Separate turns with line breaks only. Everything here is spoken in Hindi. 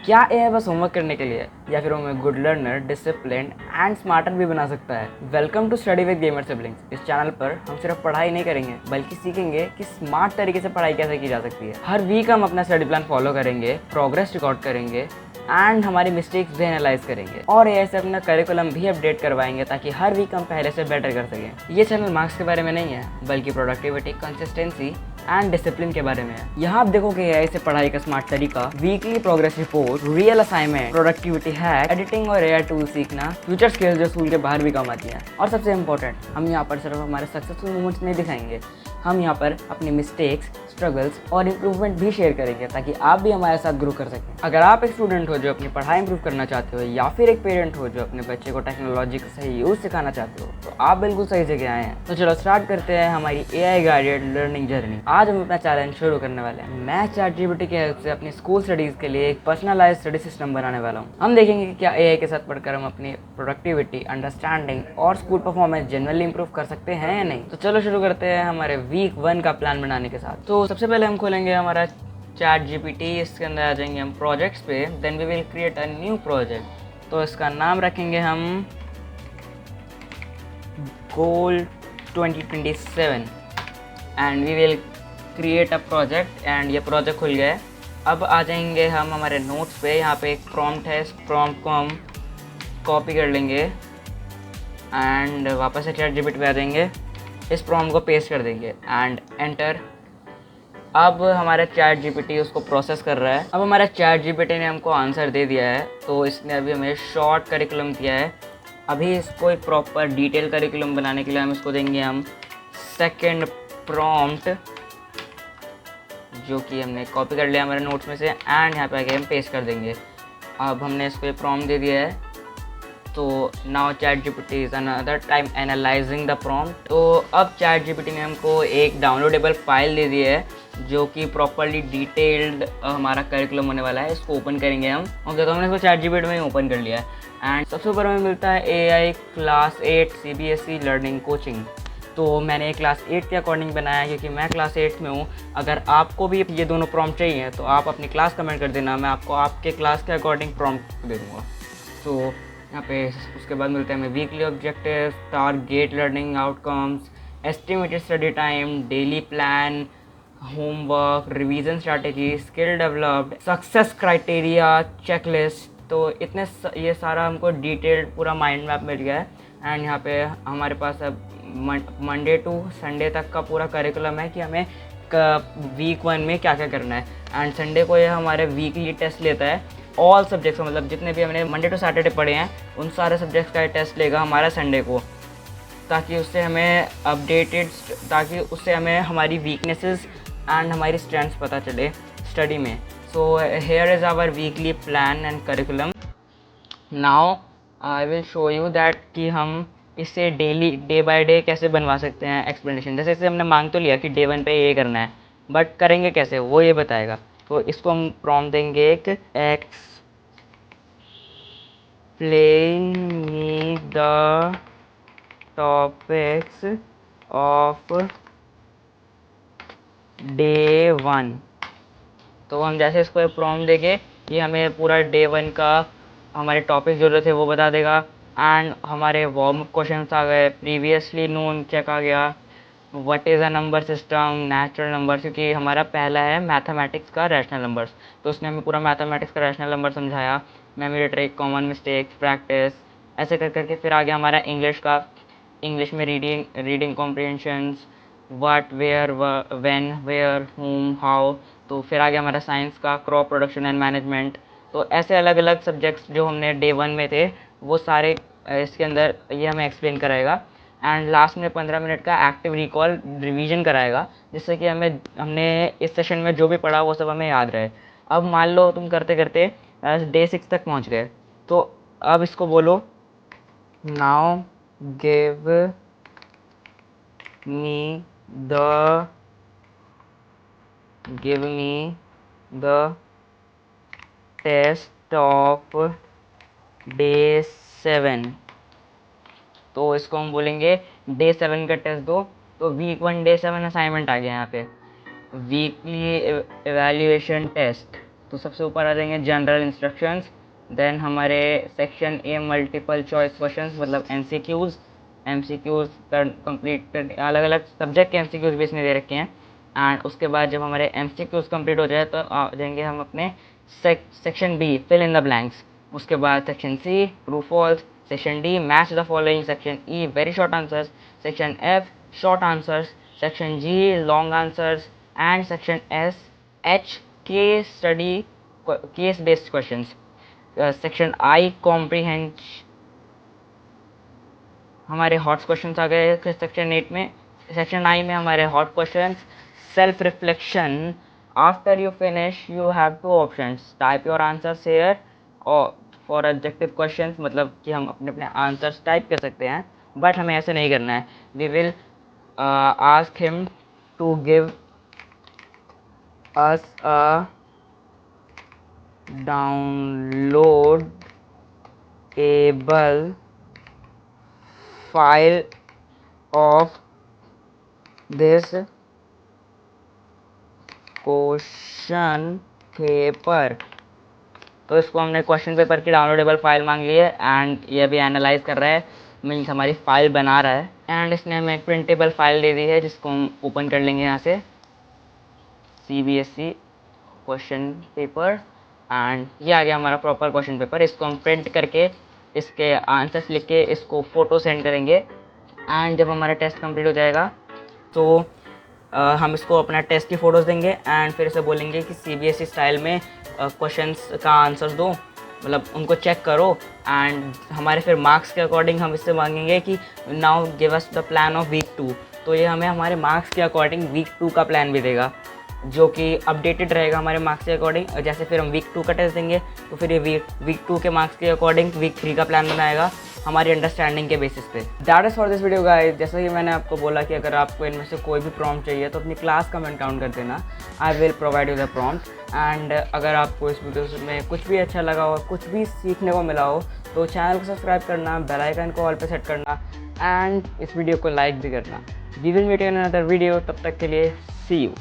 क्या एआई बस होमवर्क करने के लिए है, या फिर हमें good learner, discipline and smarter भी बना सकता है? Welcome to study with gamer siblings. इस चैनल पर हम सिर्फ पढ़ाई नहीं करेंगे बल्कि सीखेंगे कि स्मार्ट तरीके से पढ़ाई कैसे की जा सकती है। हर वीक हम अपना स्टडी प्लान फॉलो करेंगे, प्रोग्रेस रिकॉर्ड करेंगे एंड हमारी मिस्टेक्स भी एनालाइज करेंगे और एआई से अपना करिकुलम भी अपडेट करवाएंगे ताकि हर वीक हम पहले से बेटर कर सकें। ये चैनल मार्क्स के बारे में नहीं है बल्कि प्रोडक्टिविटी, कंसिस्टेंसी एंड डिसिप्लिन के बारे में है। यहाँ आप देखोगे एआई से पढ़ाई का स्मार्ट तरीका, weekly progress report, real assignment, productivity hack, editing और एआई टूल सीखना, फ्यूचर स्किल्स जो स्कूल के बाहर भी काम आती हैं। और सबसे इंपॉर्टेंट, हम यहाँ पर सिर्फ हमारे सक्सेसफुल मोमेंट्स नहीं दिखाएंगे, हम यहाँ पर अपनी मिस्टेक्स, स्ट्रगल्स और इम्प्रूवमेंट भी शेयर करेंगे ताकि आप भी हमारे साथ ग्रो कर सकें। अगर आप एक स्टूडेंट हो जो अपनी पढ़ाई इंप्रूव करना चाहते हो या फिर एक पेरेंट हो जो अपने बच्चे को टेक्नोलॉजी का सही यूज सिखाना चाहते हो तो आप बिल्कुल सही जगह आए हैं। तो चलो स्टार्ट करते हैं हमारी एआई गाइडेड लर्निंग जर्नी। आज हम अपना चैलेंज शुरू करने वाले हैं। मैं चैटजीपीटी की हेल्प से अपनी स्कूल स्टडीज के लिए एक पर्सनलाइज्ड स्टडी सिस्टम बनाने वाला हूँ। हम देखेंगे कि क्या एआई के साथ पढ़कर हम अपनी प्रोडक्टिविटी, अंडरस्टैंडिंग और स्कूल परफॉर्मेंस जनरली इंप्रूव कर सकते हैं या नहीं। तो चलो शुरू करते हैं हमारे वीक 1 का प्लान बनाने के साथ। तो सबसे पहले हम खोलेंगे हमारा चैटजीपीटी, इसके अंदर आ जाएंगे हम प्रोजेक्ट्स पे, then we will create a new project. तो इसका नाम रखेंगे हम goal 2027 and we will create a project and ये प्रोजेक्ट खुल गया है। अब आ जाएंगे हम हमारे नोट्स पे, यहाँ पे एक प्रॉम्प्ट है, इस प्रॉम्प्ट को हम कॉपी कर लेंगे एंड वापस से चैटजीपीटी पे आ जाएंगे, इस प्रॉम्प्ट को पेस्ट कर देंगे एंड एंटर। अब हमारा चैटजीपीटी उसको प्रोसेस कर रहा है। अब हमारा चैटजीपीटी ने हमको आंसर दे दिया है, तो इसने अभी हमें शॉर्ट करिकुलम दिया है। अभी इसको एक प्रॉपर डिटेल करिकुलम बनाने के लिए हम इसको देंगे हम सेकंड प्रॉम्प्ट, जो कि हमने कॉपी कर लिया हमारे नोट्स में से एंड यहाँ पे आके हम पेस्ट कर देंगे। अब हमने इसको ये प्रॉम्प्ट दे दिया है, तो now ChatGPT is another time analysing the prompt. तो अब चैटजीपीटी ने हमको एक डाउनलोडेबल फाइल दे दी है जो कि प्रॉपरली डिटेल्ड हमारा करिकुलम होने वाला है। इसको ओपन करेंगे हम। ओके, तो हमने इसको चैटजीपीटी में ही ओपन कर लिया है एंड सबसे ऊपर हमें मिलता है AI class 8 CBSE learning coaching. तो मैंने क्लास 8 के अकॉर्डिंग बनाया है क्योंकि मैं क्लास 8 में हूँ। अगर आपको भी ये दोनों प्रॉम्प्ट चाहिए तो आप अपनी क्लास कमेंट कर देना, मैं आपको आपके क्लास के अकॉर्डिंग प्रॉम्प्ट दे दूँगा। तो यहाँ पे उसके बाद मिलता है हमें weekly objective, target learning outcomes, estimated study time, daily plan, homework, revision strategy, skill developed, success criteria, checklist. तो ये सारा हमको डिटेल्ड पूरा माइंड मैप मिल गया है एंड यहाँ पे हमारे पास अब मंडे टू संडे तक का पूरा करिकुलम है कि हमें वीक 1 में क्या क्या करना है। एंड संडे को ये हमारे वीकली टेस्ट लेता है ऑल सब्जेक्ट्स का, मतलब जितने भी हमने मंडे टू सैटरडे पढ़े हैं उन सारे सब्जेक्ट्स का टेस्ट लेगा हमारा संडे को, ताकि उससे हमें हमारी वीकनेसेस एंड हमारी स्ट्रेंथ्स पता चले स्टडी में। So here is our weekly plan and curriculum. Now I will show you that कि हम इससे डे बाय डे कैसे बनवा सकते हैं एक्सप्लेनेशन। जैसे हमने मांग तो लिया कि डे 1 पे ये करना है, बट करेंगे कैसे वो ये बताएगा। तो इसको हम प्रॉम्प्ट देंगे एक explain me the topics of day 1। तो हम जैसे इसको प्रॉम्प्ट देंगे कि हमें पूरा डे 1 का हमारे टॉपिक जो थे वो बता देगा एंड हमारे वार्म अप क्वेश्चंस आ गए, प्रीवियसली नोन चेक आ गया, what is a number system, natural number, क्योंकि हमारा पहला है मैथमेटिक्स का रैशनल नंबर्स, तो उसने हमें पूरा मैथमेटिक्स का रैशनल नंबर समझाया, memory trick, common mistakes, practice, ऐसे कर करके फिर आ गया हमारा इंग्लिश का। इंग्लिश में reading comprehensions, what, where, when, where, whom, how. तो फिर आ गया हमारा साइंस का क्रॉप प्रोडक्शन एंड मैनेजमेंट। तो ऐसे अलग अलग सब्जेक्ट्स जो हमने डे 1 में थे वो सारे इसके अंदर ये हमें एक्सप्लेन कराएगा एंड लास्ट में 15 मिनट का एक्टिव रिकॉल रिवीजन कराएगा, जिससे कि हमने इस सेशन में जो भी पढ़ा वो सब हमें याद रहे। अब मान लो तुम करते करते डे 6 तक पहुंच गए, तो अब इसको बोलो now give me the test of day 7। तो इसको हम बोलेंगे डे 7 का टेस्ट दो। तो वीक 1 डे 7 असाइनमेंट आ गया यहाँ पे, वीकली एवेल्यूएशन टेस्ट। तो सबसे ऊपर आ जाएंगे जनरल इंस्ट्रक्शंस, देन हमारे section A multiple choice questions मतलब एमसीक्यूज़ कंप्लीट कर, अलग अलग सब्जेक्ट के एमसीक्यूज़ भी इसमें दे रखे हैं। एंड उसके बाद जब हमारे एमसीक्यूज़ कंप्लीट हो जाए तो आ जाएंगे हम अपने section B fill in the blanks. उसके बाद section C true false, section D match the following, section E very short answers, section F short answers, section G long answers and section H case based questions. Section I comprehension, हमारे हॉट क्वेश्चंस आ गए फिर सेक्शन 8 में। सेक्शन आई में हमारे hot questions, self reflection, after you finish you have two options, type your answers here और फॉर ऑब्जेक्टिव क्वेश्चंस, मतलब कि हम अपने अपने आंसर्स टाइप कर सकते हैं, बट हमें ऐसे नहीं करना है। We will ask him to give us a downloadable file of this question paper. तो इसको हमने क्वेश्चन पेपर की डाउनलोडेबल फाइल मांग ली है एंड ये भी एनालाइज कर रहा है, मीन्स हमारी फाइल बना रहा है। एंड इसने हमें एक प्रिंटेबल फाइल दे दी है जिसको हम ओपन कर लेंगे यहाँ से, CBSE क्वेश्चन पेपर। एंड ये आ गया हमारा प्रॉपर क्वेश्चन पेपर। इसको हम प्रिंट करके इसके आंसर्स लिख के इसको फ़ोटो सेंड करेंगे एंड जब हमारा टेस्ट कंप्लीट हो जाएगा तो हम इसको अपना टेस्ट की फ़ोटोज़ देंगे एंड फिर इसे बोलेंगे कि CBSE स्टाइल में क्वेश्चंस का आंसर्स दो, मतलब उनको चेक करो। एंड हमारे फिर मार्क्स के अकॉर्डिंग हम इससे मांगेंगे कि now give us the plan of week 2। तो ये हमें हमारे मार्क्स के अकॉर्डिंग वीक 2 का प्लान भी देगा जो कि अपडेटेड रहेगा हमारे मार्क्स के अकॉर्डिंग। जैसे फिर हम वीक 2 का टेस्ट देंगे तो फिर ये वीक 2 के मार्क्स के अकॉर्डिंग वीक 3 का प्लान बनाएगा हमारी अंडरस्टैंडिंग के बेसिस पे। That is for this video guys. जैसा कि मैंने आपको बोला कि अगर आपको इनमें से कोई भी प्रॉम्प्ट चाहिए तो अपनी क्लास कमेंट काउंट कर देना, I will provide you the prompt. And अगर आपको इस वीडियो में कुछ भी अच्छा लगा हो, कुछ भी सीखने को मिला हो तो चैनल को सब्सक्राइब करना, बेल आइकन को ऑल पे सेट करना एंड इस वीडियो को लाइक भी करना। We will meet in another video, तब तक के लिए सी यू।